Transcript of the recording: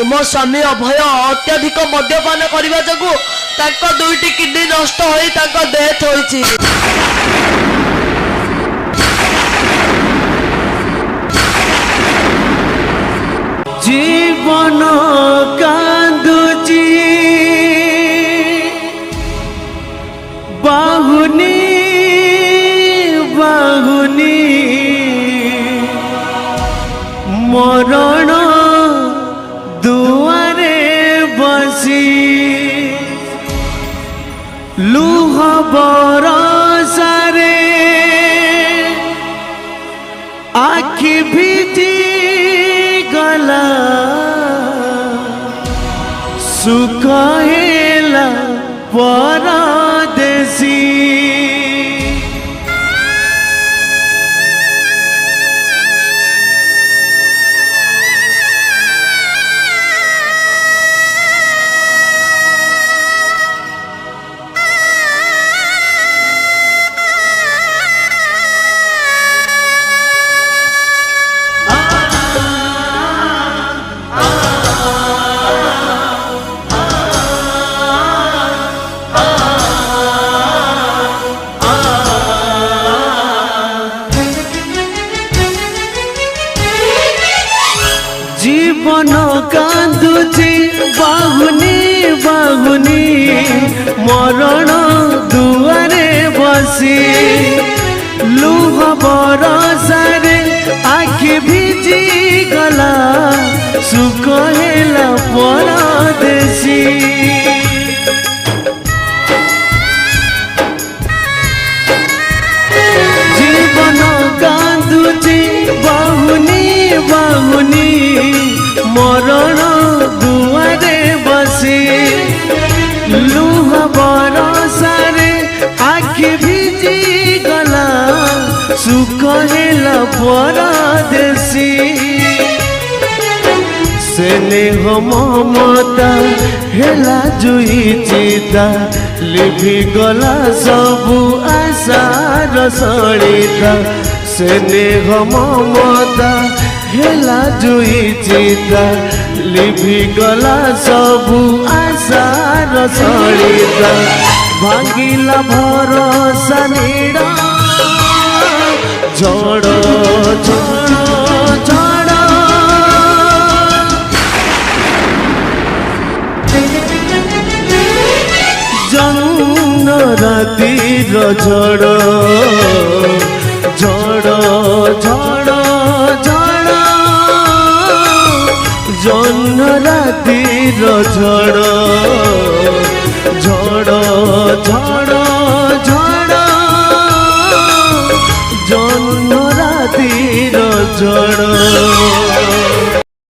तुम स्वामी अभय अत्यधिक मद्यपान करने जो दुईटी किडनी नष्ट हो डेथ होइछि। जीवन कांदुची बाहुनी बाहुनी मरण दुआरे बसी लुह बरसारे आखि भिजी गला सुख हेला परदेसी। जीवन कांदुची बाहुनी बाहुनी मरण दुआरे बसी लुह बरसारे आखि भिजी गला सुख हेला परदेसी। जीवन कांदुची बाहुनी बाहुनी मरण दुआरे बसी लुह बरसारे आखि भिजी गला सुख हेला परदेसी। स्नेह ममता हेला जुई चिता लिभि गला सबु आशार सलिता। स्नेह ममता हेला जुई चिता लिभि गला सबु आशार सलिता। भांगिला भरोसा नीड़ा झड़ झड़ झड़ जन्न रातिर झड़ झड़ झड़ झड़ जन्न रातिर झड़ झड़ झड़ झड़ जन्न रातिर झड़।